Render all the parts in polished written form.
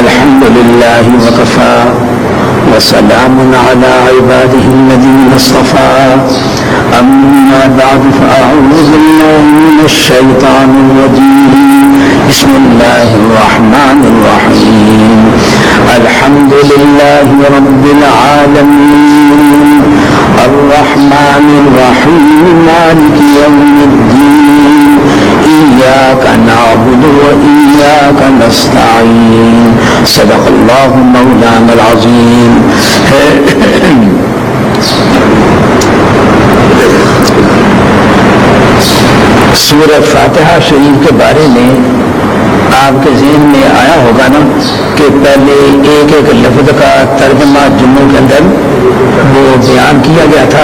الحمد لله وكفى وسلام على عباده الذين اصطفى أما بعد فأعوذ بالله من الشيطان الرجيم بسم الله الرحمن الرحيم الحمد لله رب العالمين الرحمن الرحيم مالك يوم الدين إياك نعبد وإياك نستعين صدق الله مولانا العظيم. سورہ فاتحہ شریف کے بارے میں آپ کے ذہن میں آیا ہوگا نا کہ پہلے ایک ایک لفظ کا ترجمہ جملوں کے اندر وہ بیان کیا گیا تھا،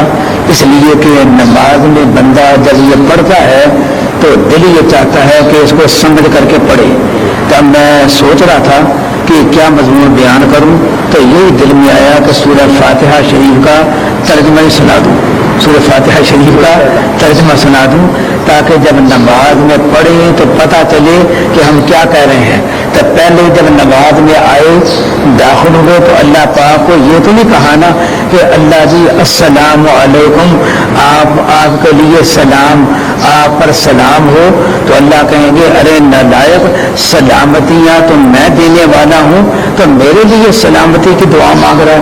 اس لیے کہ نماز میں بندہ جب یہ پڑھتا ہے تو دل یہ چاہتا ہے کہ اس کو سمجھ کر کے پڑھے. تب میں سوچ رہا تھا کہ کیا مضمون بیان کروں، تو یہی دل میں آیا کہ سورہ فاتحہ شریف کا ترجمہ ہی سنا دوں، سورہ فاتحہ شریف کا ترجمہ سنا دوں تاکہ جب نماز میں پڑھیں تو پتہ چلے کہ ہم کیا کہہ رہے ہیں. تو پہلے جب نماز میں آئے داخل ہوئے تو اللہ پاک کو یہ تو نہیں کہا نا کہ اللہ جی السلام علیکم، آپ کے لیے سلام، آپ پر سلام ہو، تو اللہ کہیں گے ارے نالائق، سلامتیاں تو میں دینے والا ہوں تو میرے لیے سلامتی کی دعا مانگ رہا ہے.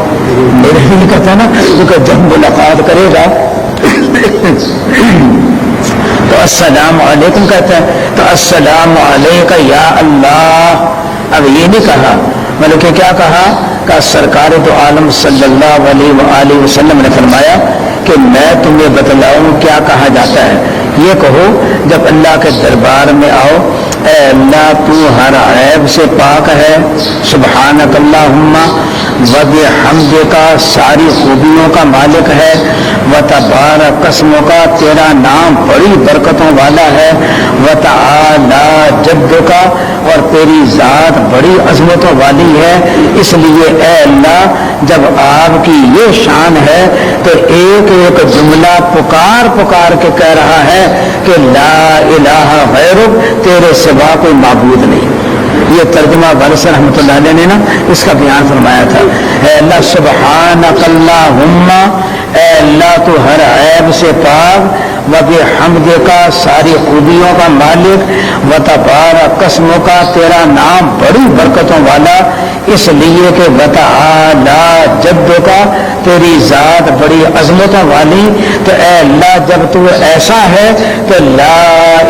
میرے لیے کہتا ہے نا کیونکہ جب ملاقات کرے گا تو السلام علیکم کہتا ہے، تو السلام علیکم یا اللہ. اب یہ نہیں کہا بلکہ کیا کہا کہ سرکار دو عالم صلی اللہ علیہ وآلہ وسلم نے فرمایا کہ میں تمہیں بتلاؤں کیا کہا جاتا ہے. یہ کہو جب اللہ کے دربار میں آؤ، اے اللہ تو ہر عیب سے پاک ہے، سبحانک اللہم و بحمدک، ساری خوبیوں کا مالک ہے، و تبارک اسمک، تیرا نام بڑی برکتوں والا ہے، و تعالی جدک، اور تیری ذات بڑی عظمتوں والی ہے. اس لیے اے اللہ جب آپ کی یہ شان ہے تو ایک ایک جملہ پکار پکار کے کہہ رہا ہے کہ لا الہ غیرک، تیرے سوا کوئی معبود نہیں. یہ ترجمہ وارث رحمۃ اللہ علیہ نے نا اس کا بیان فرمایا تھا. اے اللہ سبحانک اللہم، اے اللہ تو ہر عیب سے پاک، و بحمدک، ساری خوبیوں کا مالک، و تبارک اسمک، تیرا نام بڑی برکتوں والا، اس لیے کہ و تعالی جدک، تیری ذات بڑی عظمتوں والی. تو اے اللہ جب تو ایسا ہے تو لا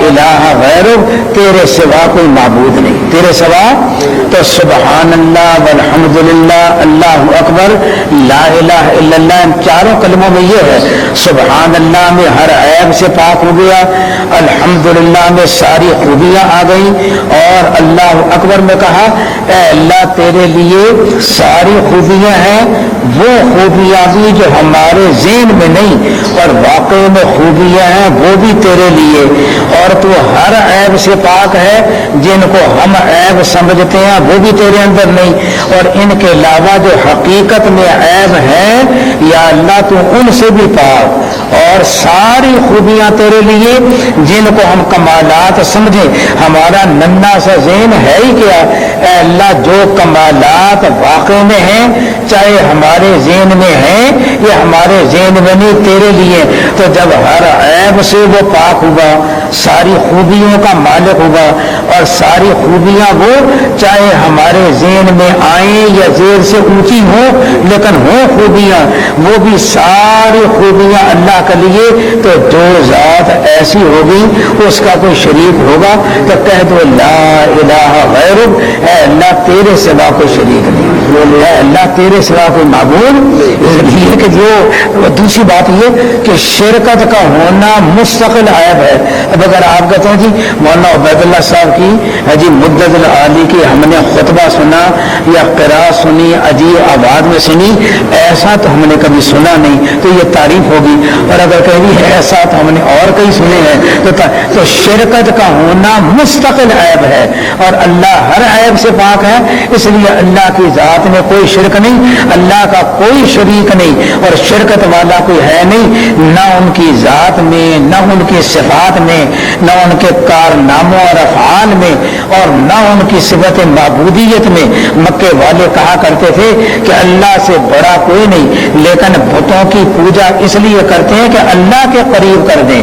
الہ غیرک، تیرے سوا کوئی معبود نہیں، تیرے سوا. تو سبحان اللہ والحمد للہ، اللہ اکبر، لا الہ الا اللہ، ان چاروں کلموں میں یہ ہے سبحان اللہ میں ہر عیب سے پاک ہو گیا، الحمدللہ میں ساری خوبیاں آ گئیں، اور اللہ اکبر میں کہا اے اللہ تیرے لیے ساری خوبیاں ہیں، وہ خوبیاں بھی جو ہمارے ذہن میں نہیں اور واقع میں خوبیاں ہیں وہ بھی تیرے لیے، اور تو ہر عیب سے پاک ہے، جن کو ہم عیب سمجھتے ہیں وہ بھی تیرے اندر نہیں، اور ان کے علاوہ جو حقیقت میں عیب ہے یا اللہ تو ان سے بھی پاک، اور ساری خوبیاں تیرے لیے جن کو ہم کمالات سمجھیں. ہمارا ننھا سا ذہن ہے ہی کیا، اے اللہ جو کمالات واقع میں ہیں چاہے ہمارے ذہن میں ہیں یا ہمارے ذہن میں نہیں، تیرے لیے. تو جب ہر عیب سے وہ پاک ہوگا، ساری خوبیوں کا مالک ہوگا، اور ساری خوبیاں وہ چاہے ہمارے ذہن میں آئیں یا ذہن سے اونچی ہوں لیکن ہوں خوبیاں، وہ بھی ساری خوبیاں اللہ کے لیے. تو جو ذات ایسی ہوگی اس کا کوئی شریک ہوگا تو کہہ دو لا الہ غیرک، اے اللہ تیرے سوا کوئی شریک نہیں، اے اللہ تیرے سوا کوئی معبود. یہ کہ جو دوسری بات یہ کہ شرکت کا ہونا مستقل عیب ہے. اب اگر آپ کہتے ہیں جی مولانا عبید اللہ صاحب کی کی جی مدت العالی کی ہم نے خطبہ سنا یا قراءت سنی عجیب آواز میں سنی، ایسا تو ہم نے کبھی سنا نہیں، تو یہ تعریف ہوگی۔ اور اگر کہیں ایسا تو ہم نے اور کئی سنے ہیں تو شرکت کا ہونا مستقل عیب ہے، اور اللہ ہر عیب سے پاک ہے، اس لیے اللہ کی ذات میں کوئی شرک نہیں، اللہ کا کوئی شریک نہیں، اور شرکت والا کوئی ہے نہیں، نہ ان کی ذات میں، نہ ان کی صفات میں، نہ ان کے کارناموں اور افعال میں، اور نہ ان کی صفت معبودیت میں۔ مکے والے کہا کرتے تھے کہ اللہ سے بڑا کوئی نہیں، لیکن بتوں کی پوجا اس لیے کرتے ہیں کہ اللہ کے قریب کر دیں۔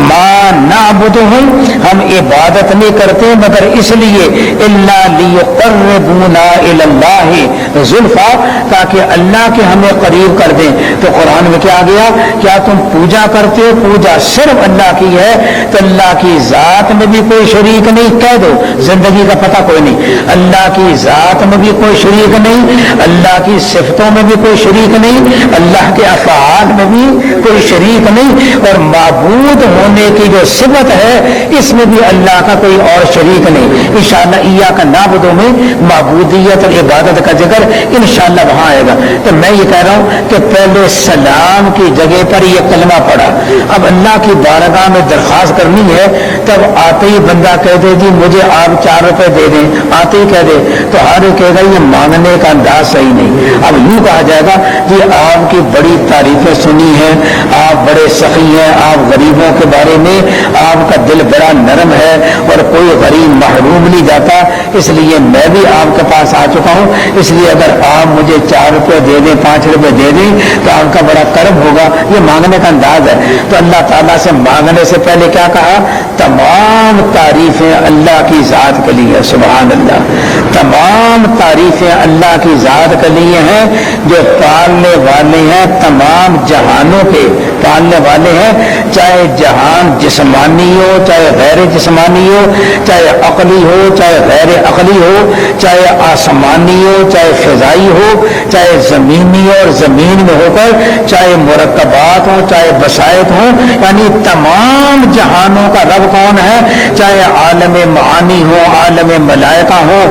ما نعبدہم، ہم عبادت نہیں کرتے مگر اس لیے الا لیقربونا الی اللہ زلفا، تاکہ اللہ کے ہمیں قریب کر دیں۔ تو قرآن میں کیا گیا؟ کیا تم پوجا کرتے ہو؟ پوجا صرف اللہ کی ہے، تو اللہ کی ذات میں بھی کوئی شریک نہیں، کہہ دو، زندگی کا پتہ کوئی نہیں، اللہ کی ذات میں بھی کوئی شریک نہیں، اللہ کی صفتوں میں بھی کوئی شریک نہیں، اللہ کے افعال میں بھی کوئی شریک نہیں، اور معبود ہونے کی جو صفت ہے اس میں بھی اللہ کا کوئی اور شریک نہیں۔ انشاءاللہ ایاک نعبد میں معبودیت اور عبادت کا ذکر انشاءاللہ وہاں آئے گا۔ تو میں یہ کہہ رہا ہوں کہ پہلے سلام کی جگہ پر یہ کلمہ پڑھا، اب اللہ کی بارگاہ میں درخواست کرنی ہے، تب آتے ہی بندہ کہہ دے جی مجھے آپ 4 روپے دے دیں، آتے ہی کہہ دے تو ہر ایک کہے گا یہ مانگنے کا انداز صحیح نہیں۔ اب یوں کہا جائے گا جی آپ کی بڑی تعریفیں سنی ہیں، آپ بڑے سخی ہیں، آپ غریبوں کے بارے میں آپ کا دل بڑا نرم ہے اور کوئی غریب محروم نہیں جاتا، اس لیے میں بھی آپ کے پاس آ چکا ہوں، اس لیے اگر آپ مجھے 4 روپے دے دیں، 5 روپے دے دیں تو آپ کا بڑا کرم ہوگا۔ یہ مانگنے کا انداز ہے۔ تو اللہ تعالیٰ سے مانگنے سے پہلے کیا کہا؟ تمام تعریفیں اللہ کی ذات کے لیے، سبحان اللہ، تمام تعریفیں اللہ کی ذات کے لیے ہیں جو پالنے والے ہیں، تمام جہانوں کے پالنے والے ہیں، چاہے جہان جسمانی ہو، چاہے غیر جسمانی ہو، چاہے عقلی ہو، چاہے غیر عقلی ہو، چاہے آسمانی ہو، چاہے فضائی ہو، چاہے زمینی اور زمین میں ہو کر، چاہے مرکبات ہوں، چاہے بسائط ہوں، یعنی تمام جہانوں کا رب کون ہے؟ چاہے عالم معانی ہو، عالم ملائکہ ہو،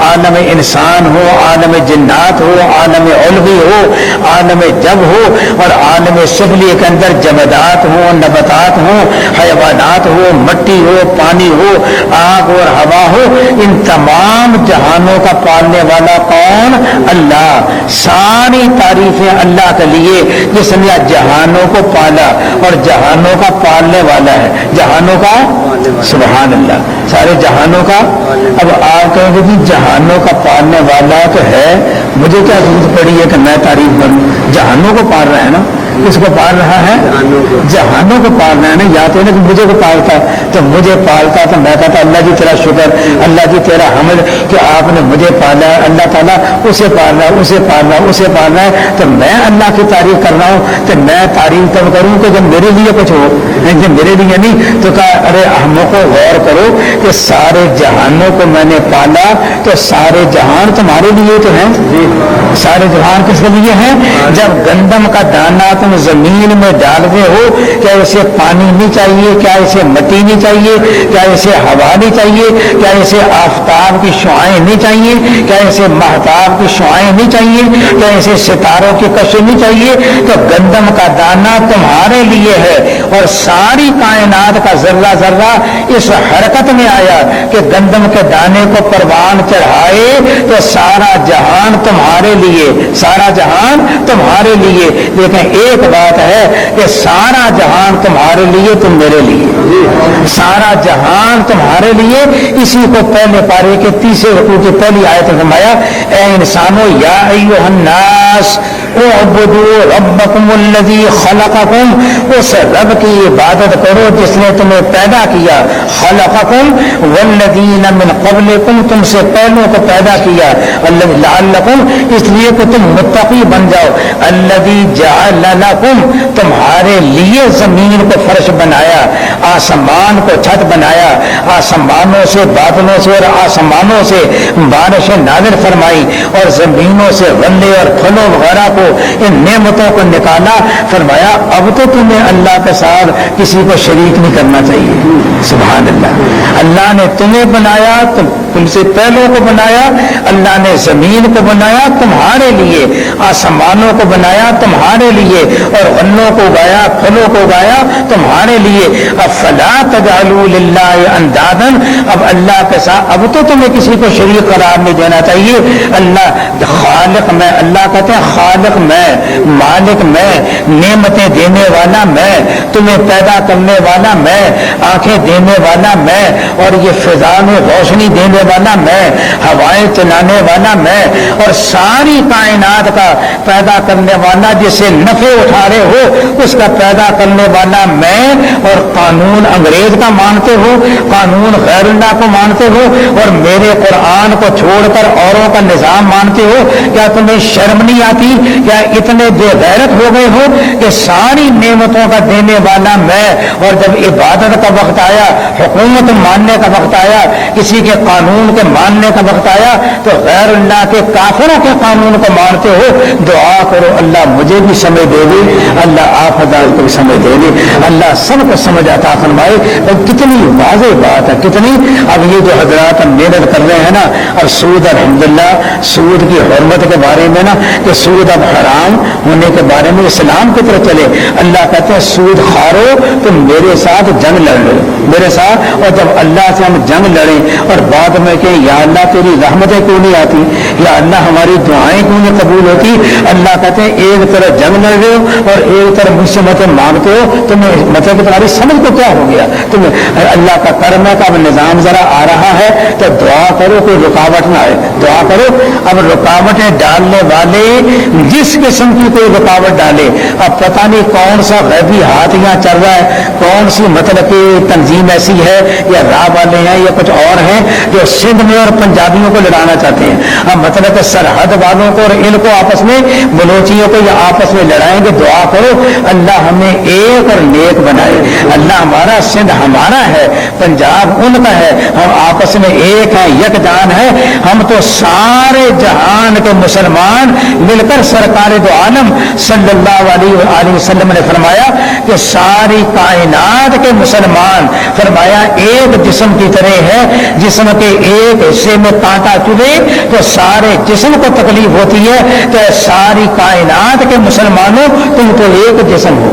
عالم انسان ہو، عالم جنات ہو، عالم علوی ہو، عالم جب ہو، اور عالم سفلی کے اندر جمادات ہوں، نباتات ہوں، حیوانات ہو، مٹی ہو، پانی ہو، آگ اور ہوا ہو، ان تمام جہانوں کا پالنے والا کون؟ اللہ۔ ساری تعریفیں اللہ کے لیے جس نے جہانوں کو پالا اور جہانوں کا پالنے والا ہے، جہانوں کا، سبحان اللہ، سارے جہانوں کا۔ اب آپ کہیں گے جی جہانوں کا پالنے والا تو ہے، مجھے کیا ضرورت پڑی ہے کہ میں تعریف کروں؟ جہانوں کو پال رہا ہے نا، کس کو پال رہا ہے؟ جہانوں کو پال رہا ہے نا۔ یا تو کہ مجھے کو پالتا، تو مجھے پالتا تو میں کہتا اللہ جی تیرا شکر، اللہ جی تیرا حمد کہ آپ نے مجھے پالا ہے، اللہ تعالیٰ اسے پال رہا ہے، اسے پال رہا ہے، اسے پال رہا ہے، تو میں اللہ کی تعریف کر رہا ہوں، تو میں تعریف تب کروں کہ جب میرے لیے کچھ ہو، جب میرے لیے نہیں۔ تو کہا ارے ہموں کو غور کرو کہ سارے جہانوں کو میں نے پالا، تو سارے جہان تمہارے لیے تو ہیں، سارے جہان کس کے لیے ہیں؟ جب گندم کا دانہ تم زمین میں ڈالتے ہو، کیا اسے پانی نہیں چاہیے؟ کیا اسے مٹی نہیں چاہیے؟ کیا اسے ہوا نہیں چاہیے؟ کیا اسے آفتاب کی شعائیں نہیں چاہیے؟ کیا اسے مہتاب کی شعائیں نہیں چاہیے؟ کیا اسے ستاروں کی کشش نہیں چاہیے؟ تو گندم کا دانہ تمہارے لیے ہے، اور ساری کائنات کا ذرہ ذرہ اس حرکت میں آیا کہ گندم کے دانے کو پروان چڑھائے تو سارا جہان تمہارے لیے، سارا جہان تمہارے لیے۔ لیکن ایک بات ہے کہ سارا جہان تمہارے لیے، تم میرے لیے، سارا جہان تمہارے لیے۔ اسی کو پہلے پارے کے 30 رکوع کی پہلی آیت میں فرمایا اے انسانو یا ایھا الناس اعبدوا ربکم الذی خلقکم، اس رب کی عبادت کرو جس نے تمہیں پیدا کیا، خلقکم والذین من قبلکم، تم سے پہلوں کو پیدا کیا، لعلکم، اس لیے کہ تم متقی بن جاؤ، الذی جعل لکم، تمہارے لیے زمین کو فرش بنایا، آسمان کو چھت بنایا، آسمانوں سے بادلوں سے اور آسمانوں سے بارشیں نازل فرمائی اور زمینوں سے غلے اور پھلوں وغیرہ کو، ان نعمتوں کو نکالا، فرمایا اب تو تمہیں اللہ کے ساتھ کسی کو شریک نہیں کرنا چاہیے۔ سبحان اللہ، اللہ نے تمہیں بنایا، تم سے پہلوں کو بنایا، اللہ نے زمین کو بنایا تمہارے لیے، آسمانوں کو بنایا تمہارے لیے، اور غلوں کو اگایا، پھلوں کو اگایا تمہارے لیے۔ افلا تجعلوا للہ اندادا، اب اللہ کے ساتھ اب تو تمہیں کسی کو شریک قرار نہیں دینا چاہیے۔ اللہ خالق میں، اللہ کہتے ہیں خالق میں، مالک میں، نعمتیں دینے والا میں، تمہیں پیدا کرنے والا میں، آنکھیں دینے والا میں، اور یہ فضا میں روشنی دینے والا میں، ہوائیں چلانے والا میں، اور ساری کائنات کا پیدا کرنے والا، جسے نفع اٹھا رہے ہو اس کا پیدا کرنے والا میں، اور قانون انگریز کا مانتے ہو، قانون غیر اللہ کو مانتے ہو، اور میرے قرآن کو چھوڑ کر اوروں کا نظام مانتے ہو۔ کیا تمہیں شرم نہیں آتی؟ کیا اتنے بے غیرت ہو گئے ہو کہ ساری نعمتوں کا دینے والا میں، اور جب عبادت کا وقت آیا، حکومت ماننے کا وقت آیا، کسی کے قانون کے ماننے کا وقت آیا، تو غیر اللہ کے کافروں کے قانون کو مانتے ہو۔ دعا کرو اللہ مجھے بھی سمجھ دے دے، اللہ آپ حضرات کو بھی سمجھ دے دے، اللہ سب کو سمجھ عطا فرمائے۔ اور کتنی واضح بات ہے، کتنی اب یہ جو حضرات ہم محنت کر رہے ہیں نا، اور سود الحمدللہ سود کی حرمت کے بارے میں نا، کہ سود اب حرام ہونے کے بارے میں اسلام کی طرف چلے، اللہ کہتے ہیں سود خارو تو میرے ساتھ جنگ لڑ لو، میرے ساتھ۔ اور جب اللہ سے ہم جنگ لڑیں اور بعد میں کہ یا اللہ تیری رحمتیں کیوں نہیں آتی، یا اللہ ہماری دعائیں کیوں نہیں قبول ہوتی، اللہ کہتے ہیں ایک طرف جنگ لڑ رہے ہو اور ایک طرف مجھ سے متیں مانگتے ہو، تمہیں مطلب کہ تمہاری سمجھ کو کیا ہو گیا؟ تمہیں اللہ کا کرم ہے کہ اب نظام ذرا آ رہا ہے تو دعا کرو کوئی رکاوٹ نہ آئے، دعا کرو۔ اب رکاوٹیں ڈالنے والے جس قسم کی کوئی رکاوٹ ڈالے، اب پتہ نہیں کون سا غیبی ہاتھ یہاں چل رہا ہے، کون سی مطلب کہ تنظیم ایسی ہے یا راہ والے ہیں یا کچھ اور ہیں جو سندھ میں اور پنجابیوں کو لڑانا چاہتے ہیں۔ اب مطلب کہ سرحد والوں کو اور ان کو آپس میں، بلوچیوں کو یا آپس میں لڑائیں گے۔ دعا کرو اللہ ہمیں ایک اور نیک بنائے، اللہ ہمارا سندھ ہمارا ہے، پنجاب ان کا ہے، ہم آپس میں ایک ہیں، یک جان ہے، ہم تو سارے جہان کے مسلمان مل کر سرکار دو عالم صلی اللہ علیہ وسلم نے فرمایا کہ ساری کائنات کے مسلمان، فرمایا ایک جسم کی طرح ہے، جسم کے ایک حصے میں کانٹا چلے تو سارے جسم کو تکلیف ہوتی ہے، تو ساری کائنات کے مسلمانوں تم تو ایک جسم ہو۔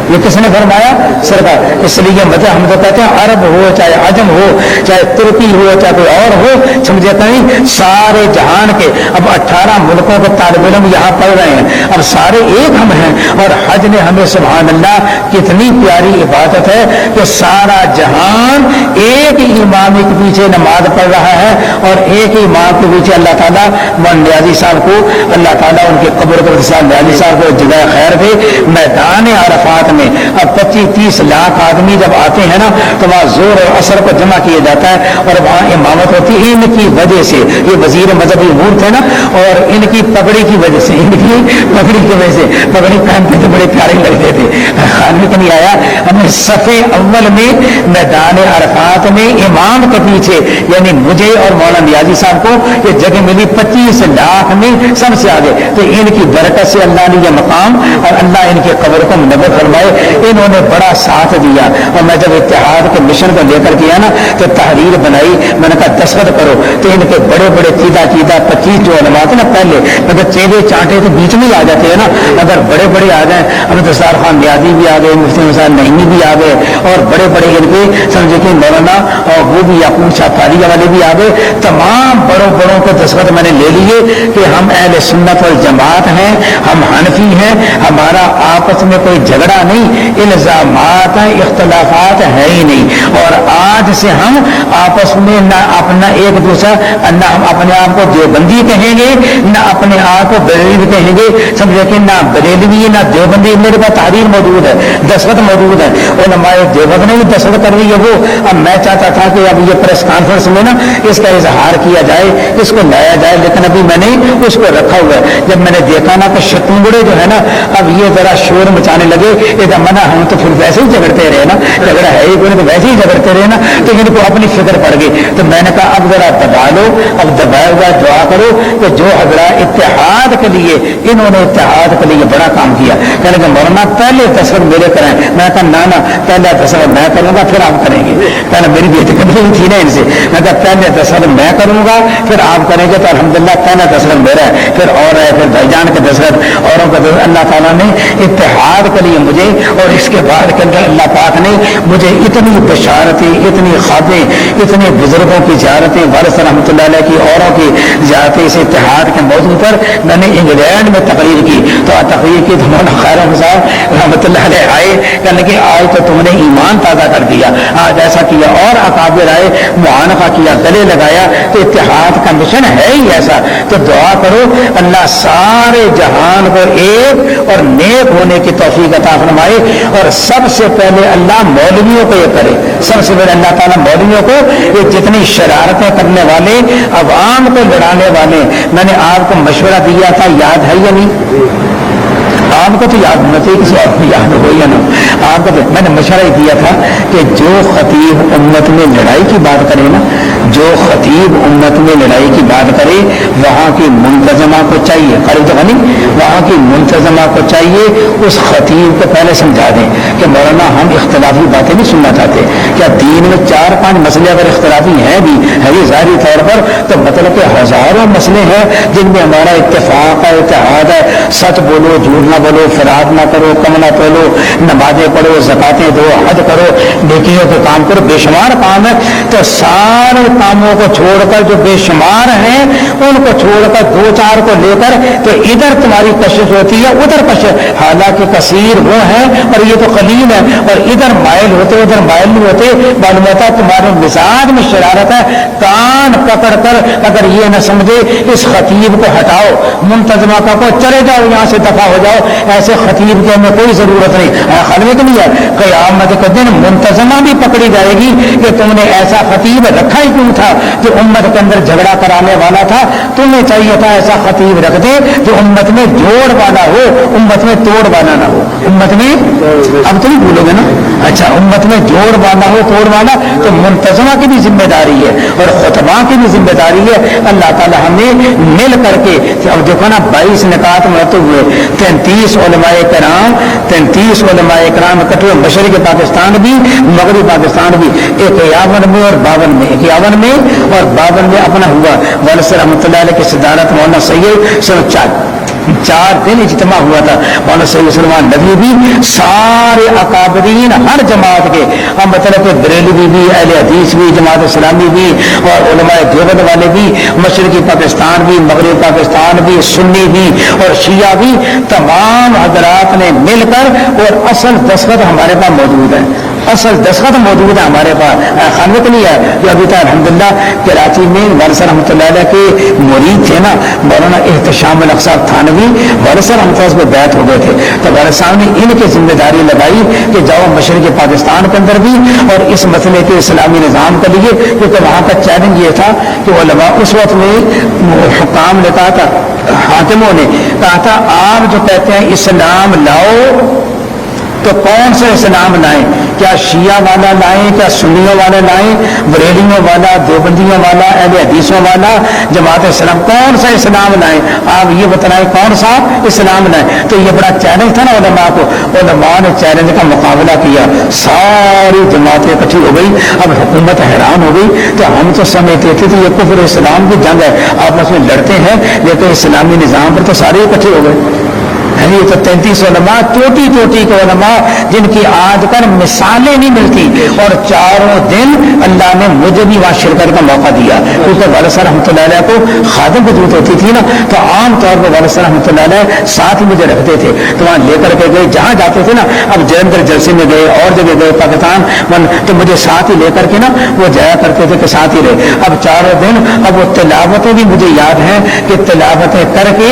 یہ کس نے فرمایا؟ سرکار۔ اس لیے مطلب ہم تو کہتے ہیں عرب ہو چاہے عجم ہو چاہے ترکی ہو چاہے کوئی اور ہو، سمجھے کہیں سارے جہان کے اب 18 ملکوں کے طالب علم یہاں پڑھ رہے ہیں، اب سارے ایک ہم ہیں۔ اور حج نے ہمیں سبحان اللہ کتنی پیاری عبادت ہے کہ سارا جہان ایک ہی امام کے پیچھے نماز پڑھ رہا ہے، اور ایک ہی امام کے پیچھے اللہ تعالیٰ نیازی صاحب کو، اللہ تعالیٰ ان کے قبر پر نیازی صاحب کو جزائے خیر دے۔ میدان عرفات میں اب 25-30 لاکھ آدمی جب آتے ہیں نا تو وہاں زور اور اثر کو جمع کیا جاتا ہے، اور وہاں امامت ہوتی ہے ان کی وجہ سے۔ یہ وزیر مذہبی امور تھے نا، اور ان کی پگڑی کی وجہ سے، ان کی پگڑی کی وجہ سے، پگڑی پہنتے تھے بڑے پیارے لگتے تھے۔ خانوی نہیں آیا، ہمیں صفے اول میں میدان عرفات میں امام کے پیچھے، یعنی مجھے اور مولانا نیازی صاحب کو یہ جگہ ملی 25 لاکھ میں سب سے آگے۔ تو ان کی برکت سے اللہ نے یہ مقام اور اللہ ان کے قبر کو منور فرمائے۔ انہوں نے بڑا ساتھ دیا، اور میں جب اتحاد کے مشن کو لے کر گیا نا تو تحریر بنائی، میں نے کہا دستخط کرو، تو ان کے بڑے بڑے چیدہ 25 جو علماء تھے نا پہلے، مگر چیلے چانٹے تو بیچ میں آ جاتے ہیں نا، اگر بڑے بڑے آ جائیں، اب دستار خان نیازی بھی آ گئے، مفتی حسین نعیمی بھی آ گئے، اور بڑے بڑے ان کے سمجھے کہ مولانا اور وہ بھی یعقوب شاہ فاریہ والے بھی آ گئے، تمام بڑوں بڑوں کے دستخط میں نے لے لیے کہ ہم اہل سنت والجماعت ہیں، ہم حنفی ہیں، ہمارا آپس میں کوئی جھگڑا نہیں، الزامات ہیں، اختلافات ہے ہی نہیں، اور آج سے ہم آپس میں نہ اپنا ایک دوسرا، نہ ہم اپنے آپ کو دیوبندی کہیں گے، نہ اپنے آپ کو بریلوی کہیں گے، سمجھے کہ نہ بریلوی نہ دیوبندی، میرے پاس تحریر موجود ہے، دستخط موجود ہے، علماء دیوبند نے بھی دستخط کر دی ہے وہ. اب میں چاہتا تھا کہ اب یہ پریس کانفرنس میں نا اس کا اظہار کیا جائے، اس کو لایا جائے، لیکن ابھی میں نے اس کو رکھا ہوا ہے. جب میں نے دیکھا نا کہ شتونگڑے جو ہے نا اب یہ ذرا شور مچانے لگے، یہ منع ہم تو پھر ویسے ہی جھگڑتے رہے نا، جھگڑا ہے ہی کوئی تو ویسے ہی جھگڑتے رہے نا، تو ان کو اپنی فکر پڑ گئی. تو میں نے کہا اب ذرا دبا لو، اب دبایا ہوا دعا کرو کہ جو حضرات اتحاد کے لیے انہوں نے اتحاد کے لیے بڑا کام کیا. کہنے کہ مولانا پہلے دستخط میرے کرائیں. میں کہا نہ پہلا دستخط میں کروں گا پھر آپ کریں گے. پہلے میری بھی اتنی تھی نا ان سے، میں کہا پہلے دستخط میں کروں گا پھر آپ کریں گے. تو الحمدللہ پہلا دستخط میرا ہے، پھر اور ہے، پھر بھائی جان کے دستخط، اوروں کا دستخط. اللہ تعالیٰ نے اتحاد کے لیے مجھے اور اس کے بعد کے اندر اللہ پاک نے مجھے اتنی بشارتیں، اتنی خوابیں، اتنے بزرگوں کی زیارتیں، وارث رحمۃ اللہ علیہ کی، اوروں کی زیارتیں اس اتحاد کے موضوع پر میں نے انگلینڈ میں تقریر کی. تو تقریر کی تو مولانا خیر صاحب رحمۃ اللہ علیہ آئے، کہنے کہ آج تو تم نے ایمان تازہ کر دیا، آج ایسا کیا. اور اکابر آئے، معانقہ کیا، گلے لگایا. تو اتحاد کا مشن ہے ہی ایسا. تو دعا کرو اللہ سارے جہان کو ایک اور نیک ہونے کی توفیق عطا فرمائے. اور سب سے پہلے اللہ مولویوں کو یہ کرے، سب سے پہلے اللہ تعالیٰ مولویوں کو، یہ جتنی شرارتیں کرنے والے، عوام کو لڑانے والے، میں نے آپ کو مشورہ دیا تھا، یاد ہے یا نہیں؟ آپ کو تو یاد ہونا چاہیے، کسی اور کو یاد ہو یا نہ. آپ کو تو میں نے مشورہ دیا تھا کہ جو خطیب امت میں لڑائی کی بات کرے نا، جو خطیب امت میں لڑائی کی بات کرے، وہاں کی منتظمہ کو چاہیے، خالد غنی وہاں کی منتظمہ کو چاہیے اس خطیب کو پہلے سمجھا دیں کہ مولانا ہم اختلافی باتیں نہیں سننا چاہتے. کیا دین میں 4-5 مسئلے اگر اختلافی ہیں بھی ہے ظاہری طور پر، تو مطلب کہ ہزاروں مسئلے ہیں جن میں ہمارا اتفاق ہے، اتحاد ہے. سچ بولو، جھوٹ نہ بولو، فراد نہ کرو، کم نہ تولو، نمازیں پڑھو، زکاتیں دو، حج کرو، نیکیوں کے کام کرو. بے شمار کام ہے. تو سارے کاموں کو چھوڑ کر جو بے شمار ہیں ان کو چھوڑ کر 2-4 کو لے کر تو ادھر تمہاری کشش ہوتی ہے، ادھر کشش، حالانکہ کثیر وہ ہے اور یہ تو قلیل ہے. اور ادھر مائل ہوتے ادھر مائل نہیں ہوتے. معلوم ہوتا تمہارے مزاج میں شرارت ہے. کان پکڑ کر اگر یہ نہ سمجھے اس خطیب کو ہٹاؤ، منتظمہ کا کو چلے جاؤ، یہاں سے دفع ہو جاؤ، ایسے خطیب کی ہمیں کوئی ضرورت نہیں. خلوت نہیں ہے. قیامت کے دن منتظمہ بھی پکڑی جائے گی کہ تم نے ایسا خطیب رکھا ہی کیوں تھا جو امت کے اندر جھگڑا کرانے والا تھا. تمہیں چاہیے تھا ایسا خطیب رکھ دے جو امت میں جوڑ والا ہو، امت میں توڑ والا نہ ہو. امت میں اب تو نہیں بھولو گے نا، اچھا امت میں جوڑ والا ہو، توڑ والا. تو منتظمہ کی بھی ذمہ داری ہے اور خطبہ کی بھی ذمہ داری ہے. اللہ تعالی ہمیں مل کر کے، اب دیکھو نا 22 نکات مرتب ہوئے، 33 علماء کرام، 33 علماء کرام اکٹھے، مشرق پاکستان بھی، مغربی پاکستان بھی، 51 میں اور 52 میں، 51 میں اور 52 میں اپنا ہوا. وارث رحمۃ اللہ علیہ کی صدارت مولانا سید 4 دن اجتماع ہوا تھا. مولانا سید سلمان ندوی بھی، سارے اکابرین ہر جماعت کے، ہم مطلب کہ بریلوی بھی، اہل حدیث بھی، جماعت اسلامی بھی، اور علماء دیوبند والے بھی، مشرقی پاکستان بھی، مغربی پاکستان بھی، سنی بھی اور شیعہ بھی، تمام حضرات نے مل کر، اور اصل دستخط ہمارے پاس موجود ہے، اصل دستخط موجود ہے ہمارے پاس. خانت نہیں ہے جو ابھی تک الحمدللہ کراچی میں وارث رحمۃ اللہ علیہ کے مرید تھے نا، مولانا احتشام الاقصی تھانوی، وارث رحمۃ اللہ پہ بیعت ہو گئے تھے. تو وارث صاحب نے ان کی ذمہ داری لگائی کہ جاؤ مشرقی پاکستان کے اندر بھی اور اس مسئلے کے اسلامی نظام کے لیے، کیونکہ وہاں کا چیلنج یہ تھا کہ علماء اس وقت میں حکام نے کہا تھا، حاکموں نے کہا تھا آپ جو کہتے ہیں اسلام لاؤ تو کون سا اسلام لائیں؟ کیا شیعہ والا لائیں، کیا سنیوں والا لائیں، بریلیوں والا، دیوبندیوں والا، اہل حدیثوں والا، جماعت اسلام، کون سا اسلام لائیں؟ آپ یہ بتلائیں کون سا اسلام لائیں. تو یہ بڑا چیلنج تھا نا علماء کو. علماء نے چیلنج کا مقابلہ کیا، ساری جماعتیں اکٹھی ہو گئی. اب حکومت حیران ہو گئی. تو ہم تو سمجھتے تھے کہ یہ کفر اسلام کی جنگ ہے، آپس میں لڑتے ہیں، لیکن اسلامی نظام پر تو سارے اکٹھے ہو گئے. یہ تو 33 علماء، ٹوٹی ٹوٹی کے علماء جن کی آج کل مثالیں نہیں ملتی. اور 4 دن اللہ نے مجھے بھی وہاں شرکت کا موقع دیا، کیونکہ وارث رحمۃ اللہ علیہ کو خادم وجود ہوتی تھی نا، تو عام طور پر وارث رحمۃ اللہ علیہ ساتھ ہی مجھے رکھتے تھے. تو وہاں لے کر کے گئے جہاں جاتے تھے نا. اب جلندھر جلسے میں گئے، اور جگہ گئے پاکستان، تو مجھے ساتھ ہی لے کر کے نا وہ جایا کرتے تھے کہ ساتھ ہی رہے. اب 4 دن، اب وہ تلاوتیں بھی مجھے یاد ہیں کہ تلاوتیں کر کے،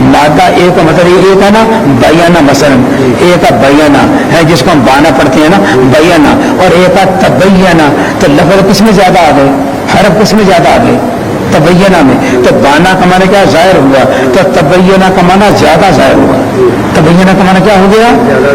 مادہ ایک کا مطلب ایک ہے نا بیانہ، مثلا ایک کا بیانہ ہے جس کو ہم بانا پڑھتے ہیں نا بیانہ، اور ایک کا تبینہ، تو لفظ کس میں زیادہ آ گئے، حرف کس میں زیادہ آ گئے، تبینہ میں. تو بانا کا معنی کیا ظاہر ہوا، تو تبینہ کا معنی زیادہ ظاہر ہوا. تبینہ کا معنی کیا ہو گیا؟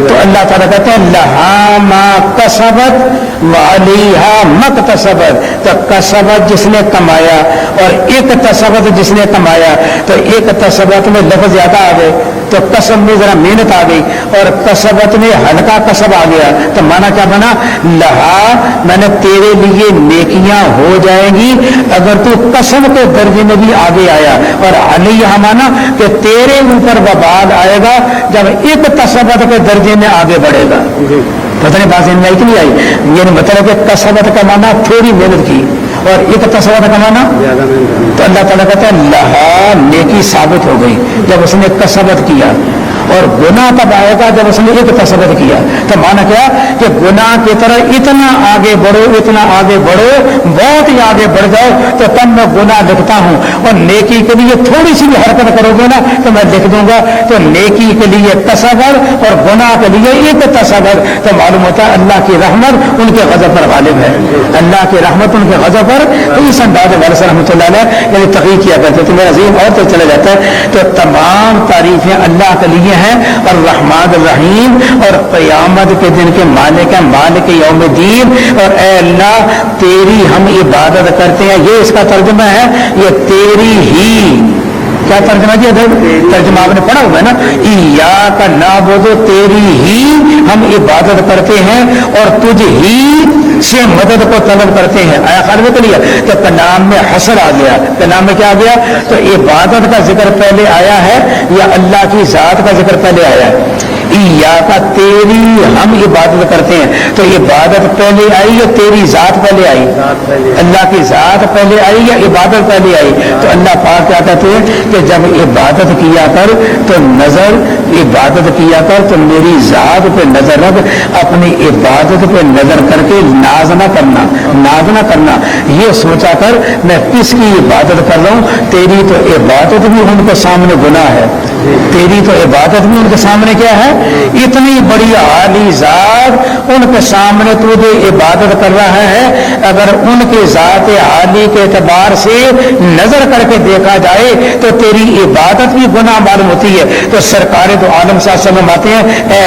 تو اللہ تعالیٰ کہتے ہیں لہا ما کسبت وعلیہا مکتسبت. تو کسبت جس نے کمایا اور اکتسبت جس نے کمایا، تو اکتسبت میں لفظ زیادہ آ گئے، تو کسب میں ذرا محنت آ گئی، اور کسبت میں ہلکا کسب آ گیا. تو مانا کیا بنا؟ لہا میں نے تیرے لیے نیکیاں ہو جائیں گی اگر تو کسب کے درجے میں بھی آگے آیا، اور علیہ مانا کہ تیرے اوپر وبال آئے گا جب ایک تصبت کے درجے میں آگے بڑھے گا. پتہ نہیں بات میں آئی کہ نہیں آئی؟ یہ مطلب کہ کسبت کا مانا تھوڑی محنت کی اور ایک تصبت کا مانا، تو اللہ تعالیٰ کہتا ہے لہا نیکی ثابت ہو گئی جب اس نے کسبت کیا، اور گناہ تب آئے گا جب اس نے ایک تصبت کیا. تو مانا کیا کہ گناہ کی طرح اتنا آگے بڑھو، اتنا آگے بڑھو، بہت ہی آگے بڑھ جاؤ تو تب میں گناہ لکھتا ہوں، اور نیکی کے لیے تھوڑی سی بھی حرکت کرو گے نا تو میں لکھ دوں گا. تو نیکی کے لیے تصور اور گناہ کے لیے ایک تصور. تو معلوم ہوتا ہے اللہ کی رحمت ان کے غضب پر غالب ہے، اللہ کی رحمت ان کے غضب پر. تو اس انداز میں رحمۃ اللہ علیہ یعنی تقریر کیا کرتے تو میرا ذہن اور تو چلا جاتا ہے. تو تمام تعریفیں اللہ کے لیے ہیں، اور الرحمن الرحیم، اور قیامت کے دن کے مالک مالک یوم الدین. اور اے اللہ تیری ہم عبادت کرتے ہیں، یہ اس کا ترجمہ ہے، یہ تیری ہی. کیا ترجمہ کیا تھا؟ ترجمہ آپ نے پڑھا ہوا ہے نا، ایاک نعبد، تیری ہی ہم عبادت کرتے ہیں اور تجھ ہی سے مدد کو طلب کرتے ہیں. آیا خیال میں کلیے؟ تو کلام میں حصر آ گیا، کلام میں کیا آ گیا؟ تو عبادت کا ذکر پہلے آیا ہے یا اللہ کی ذات کا ذکر پہلے آیا ہے؟ ایاک تیری ہم عبادت کرتے ہیں، تو عبادت پہلے آئی یا تیری ذات پہلے آئی؟ اللہ کی ذات پہلے آئی یا عبادت پہلے آئی؟ تو اللہ پاک کیا کہتے ہیں کہ جب عبادت کیا کر تو نظر، عبادت کیا کر تو میری ذات پہ نظر رکھ، اپنی عبادت پہ نظر کر کے ناز نہ کرنا، ناز نہ کرنا. یہ سوچا کر میں کس کی عبادت کر رہا ہوں. تیری تو عبادت بھی ان کے سامنے گناہ ہے، تیری تو عبادت بھی ان کے سامنے کیا ہے؟ اتنی بڑی عالی ذات ان کے سامنے تجھے عبادت کر رہا ہے. اگر ان کے ذات عالی کے اعتبار سے نظر کر کے دیکھا جائے تو تیری عبادت بھی گناہ معلوم ہوتی ہے. تو سرکار تو عالم صلی اللہ علیہ وسلم آتے ہیں، اے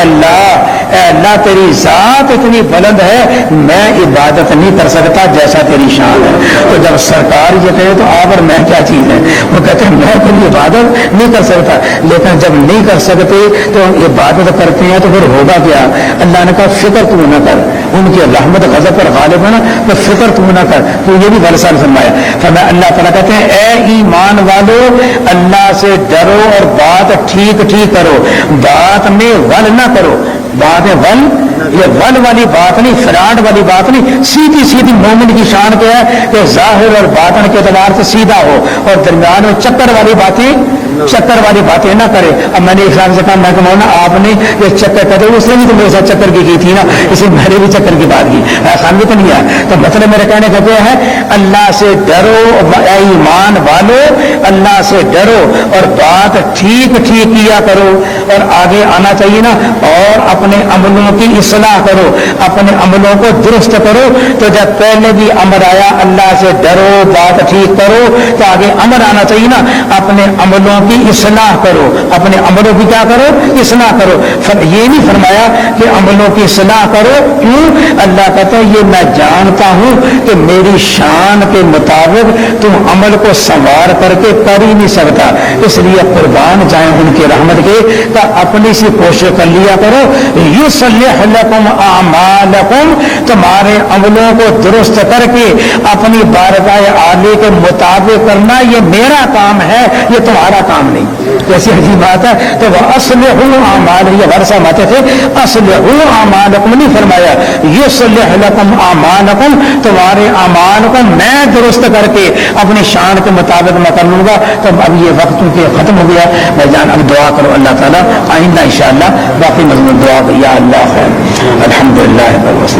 اللہ تیری ذات اتنی بلند ہے میں عبادت نہیں کر سکتا جیسا تیری شان ہے. تو جب سرکار یہ کہے تو آپ اور میں کیا چیز ہے؟ وہ کہتے ہیں میں تیری عبادت نہیں کر سکتا. لیکن جب نہیں کر سکتے تو عبادت کرتے ہیں تو پھر ہوگا کیا؟ اللہ نے کہا فکر تو نہ کر، ان کی رحمت غضب پر غالب ہے نا، تو فکر تو نہ کر. تو یہ بھی غلط فرمایا. فرمایا اللہ تعالیٰ کہتے ہیں اے ایمان والو اللہ سے ڈرو اور بات ٹھیک ٹھیک کرو، بات میں ول نہ کرو. بات ول، یہ ول والی بات نہیں، فراڈ والی بات نہیں، سیدھی سیدھی مومن کی شان کیا ہے کہ ظاہر اور باطن کے اعتبار سے سیدھا ہو، اور درمیان میں چکر والی باتیں نہ کرے. اب میں نے ایک صاحب سے کہا میں کہوں نا آپ نے یہ چکر کرتے اس نے بھی تو میرے ساتھ چکر کی تھی نا، اسی میں نے بھی چکر کی بات کی، خان بھی تو نہیں آیا. تو مطلب میرے کہنے کا کیا ہے؟ اللہ سے ڈرو اے ایمان والو، اللہ سے ڈرو اور بات ٹھیک ٹھیک کیا کرو. اور آگے آنا چاہیے نا، اور اپنے عملوں کی اصلاح کرو، اپنے عملوں کو درست کرو. تو جب پہلے بھی امر آیا اللہ سے ڈرو بات ٹھیک کرو، تو آگے امر آنا چاہیے نا اپنے عملوں کی اصلاح کرو. اپنے عملوں کی کیا کرو؟ اصلاح کرو. یہ نہیں فرمایا کہ عملوں کی اصلاح کرو. کیوں؟ اللہ کہتا ہے یہ میں جانتا ہوں کہ میری شان کے مطابق تم عمل کو سنوار کر کے کر ہی نہیں سکتا. اس لیے قربان جائیں ان کی رحمت کے، کہ اپنی سی کوشش کر لیا کرو. یصلح لکم اعمالکم، تمہارے عملوں کو درست کر کے اپنی بارگاہ عالی کے مطابق کرنا یہ میرا کام ہے، یہ تمہارا کام نہیں. کیسی عجیب بات ہے. تو وہ اصلحوا اعمالکم، یہ ورثہ ماتے تھے، اصلحوا اعمالکم نہیں فرمایا، یصلح لکم اعمالکم، تمہارے اعمال کو میں درست کر کے اپنی شان کے مطابق میں کر لوں گا. تو اب یہ وقت کے ختم ہو گیا. بھائی جان اب دعا کرو اللہ تعالیٰ آئندہ انشاءاللہ باقی مضمون دعا یا اللہ خیر. الحمدللہ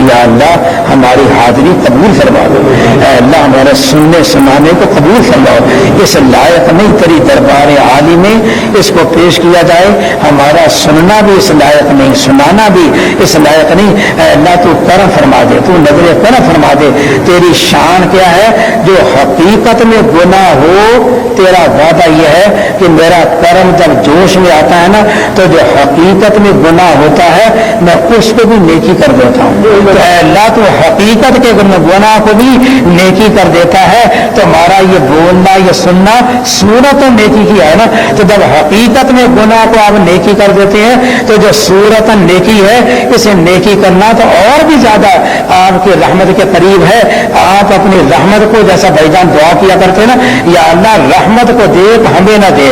یا اللہ ہماری حاضری قبول فرما دو، اے اللہ ہمارے سننے سنانے کو قبول فرماؤ، اس لائق نہیں تیری دربار عالی میں اس کو پیش کیا جائے، ہمارا سننا بھی اس لائق نہیں، سنانا بھی اس لائق نہیں، اے اللہ تو کرم فرما دے، تو نظر کرم فرما دے، تیری شان کیا ہے جو حقیقت میں گناہ ہو، تیرا وعدہ یہ ہے کہ میرا کرم جب جوش میں آتا ہے نا تو جو حقیقت میں گناہ ہوتا ہے میں اس کو بھی نیکی کر دیتا ہوں، تو اے اللہ تو حقیقت کے گناہ کو بھی نیکی کر دیتا ہے، تو ہمارا یہ بولنا یہ سننا صورت نیکی کی ہے نا، تو جب حقیقت میں گناہ کو آپ نیکی کر دیتے ہیں تو جو صورت نیکی ہے اسے نیکی کرنا تو اور بھی زیادہ آپ کی رحمت کے قریب ہے۔ آپ اپنی رحمت کو جیسا بھائی جان دعا کیا کرتے ہیں نا، یا اللہ رحمت کو دیکھ ہمیں نہ دے،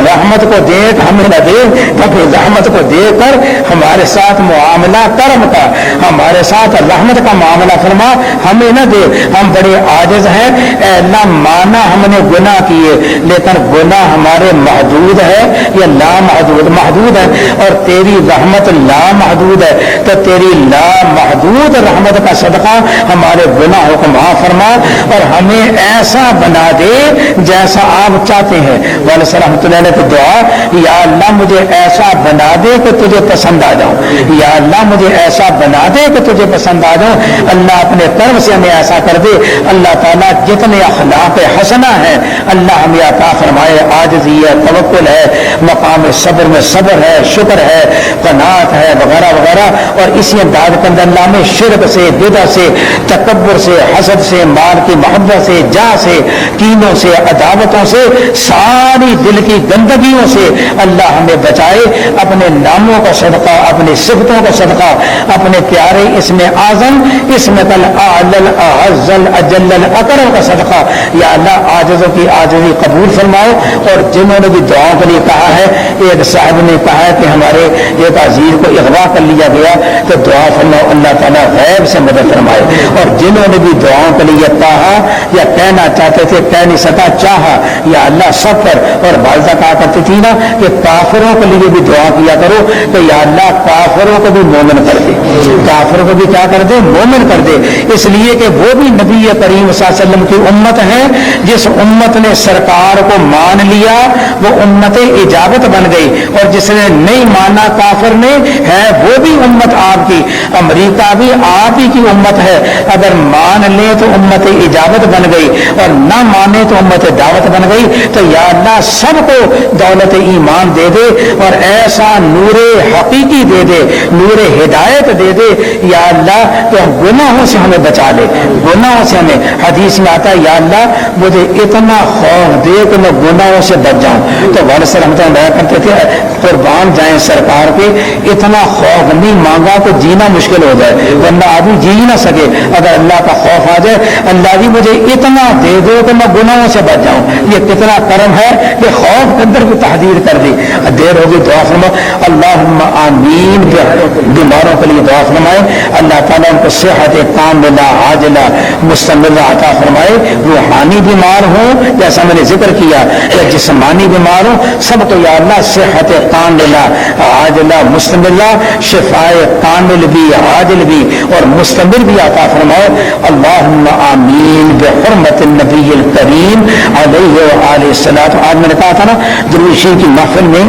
رحمت کو دیکھ ہمیں نہ دے، بلکہ رحمت کو دے کر ہمارے ساتھ معاملہ کرم کا، ہمارے ساتھ رحمت کا معاملہ فرما، ہمیں نہ دے، ہم بڑے عاجز ہیں، اے اللہ مانا ہم نے گناہ کیے لیکن گناہ ہمارے محدود ہے یا لامحدود محدود ہے، اور تیری رحمت لامحدود ہے، تو تیری لامحدود رحمت کا صدقہ ہمارے گناہوں کو معاف فرما اور ہمیں ایسا بنا دے جیسا آپ چاہتے ہیں۔ والد رحمۃ اللہ علیہ کی دعا، یا اللہ مجھے ایسا بنا دے کہ تجھے پسند آ جاؤں، یا اللہ مجھے ایسا بنا دے کہ تجھے پسند آ جاؤں، اللہ اپنے کرم سے ہمیں ایسا کر دے۔ اللہ تعالیٰ جتنے اخلاق حسنہ ہیں اللہ ہمیں عطا فرمائے، عاجزی ہے، توکل ہے، مقام صبر میں صبر ہے، شکر ہے، قناعت ہے، وغیرہ وغیرہ، اور اسی انداز کے اندر اللہ میں شرک سے، بدعت سے، تکبر سے، حسد سے، مال کی محبت سے، جاہ سے، کینوں سے، عداوتوں سے، ساری دل کی گندگیوں سے اللہ ہمیں بچائے، اپنے ناموں کا صدقہ، اپنی صفتوں کا صدقہ، اپنے پیارے اسم اعظم اسم الاعلى الاعز الاجل الاکرم کا صدقہ، یا اللہ عاجزوں کی عاجزی قبول فرماؤ۔ اور جنہوں نے بھی دعاؤں کے لیے کہا ہے، ایک صاحب نے کہا ہے کہ ہمارے ایک عزیز کو اغوا کر لیا گیا، تو دعا فرماؤ اللہ تعالیٰ غیب سے مدد فرمائے۔ اور جنہوں نے بھی دعاؤں کے لیے کہا یا کہنا چاہتے تھے کہہ نہیں سکا، چاہا یا اللہ سب پر، اور والدہ کہا کرتی تھی نا کہ کافروں کے لیے بھی دعا کیا کرو کہ یا اللہ کافروں کو بھی مومن کر دے، کافروں کو بھی کیا کر دے، مومن کر دے، اس لیے کہ وہ بھی نبی کریم صلی اللہ علیہ وسلم کی امت ہے، جس امت نے سرکار کو مان لیا وہ امت اجابت بن گئی، اور جس نے نہیں مانا کافر نے ہے وہ بھی امت آپ کی، امریکہ بھی آپ ہی کی امت ہے، اگر مان لیں تو امت اجابت بن گئی اور نہ مانے تو امت دعوت بن گئی۔ تو یا اللہ سب کو دولت ایمان دے دے اور ایسا نور حقیقی دے دے، نور ہدایت دے دے، یا اللہ تو گناہوں سے ہمیں بچا لے، گناہوں سے ہمیں، حدیث میں آتا ہے یا اللہ مجھے اتنا خوف دے کہ میں گناہوں سے بچ جاؤں، تو والد سے رحمۃ اللہ کرتے تھے قربان جائیں سرکار کے، اتنا خوف نہیں مانگا کہ جینا مشکل ہو جائے، ورنہ آدمی جی ہی نہ سکے، اگر اللہ کا خوف آ جائے، اللہ جی مجھے اتنا دے دو کہ میں گناہوں سے بچ جاؤں، یہ کتنا کرم ہے کہ خوف کے اندر بھی تحدید کر دی۔ دیر ہوگی دعا فرماؤ، اللہم آمین، بیماروں کے لیے دعا فرمائے، اللہ تعالیٰ ان کو صحت کاملہ عاجلہ مستمرہ عطا فرمائے، روحانی بیمار ہوں جیسا میں نے ذکر کیا یا جسمانی بیمار ہوں، سب کو یا اللہ صحت کاملہ عاجلہ مستمرہ، شفائے کامل بھی عاجل بھی اور مستمر بھی عطا فرماؤ، اللہم آمین بحرمت النبی الکریم علیہ وآلہ الصلاۃ۔ آج میں نے کہا تھا نا درود شریف کی محفل میں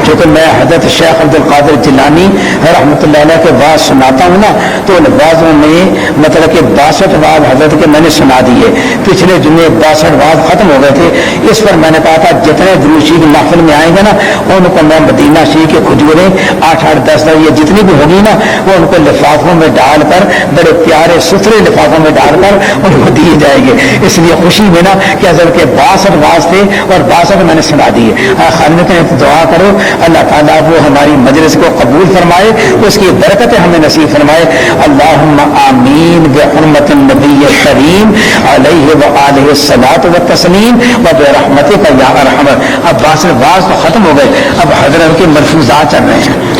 چونکہ میں حضرت شیخ عبد القادر جیلانی رحمۃ اللہ علیہ کے بعد سناتا ہوں نا، تو ان بعضوں میں مطلب کہ 62 بعد حضرت کے میں نے سنا دیے، پچھلے جمعے 62 بعد ختم ہو گئے تھے، اس پر میں نے کہا تھا جتنے درود شریف کی محفل میں آئیں گے نا ان کو میں مدینہ شریف کے کھجوریں 8-8 10 یہ جتنی بھی ہوگی نا وہ ان کو لفافوں میں ڈال کر بڑے پیارے ستھرے لفافوں میں ڈال کر ان کو دیے جائیں گے، اس لیے خوشی میں نا کہ حضرت کے 62 بعض تھے اور 62 میں نے سنا دیے۔ خالد نے دعا کرو اللہ تعالیٰ وہ ہماری مجلس کو قبول فرمائے، اس کی برکتیں ہمیں نصیب فرمائے، اللہم آمین بحرمت النبی الکریم علیہ وآلہ الصلاۃ والتسلیم وبرحمتک یا ارحم۔ اب بعض تو ختم ہو گئے، اب حضرت کے ملفوظات چل رہے ہیں۔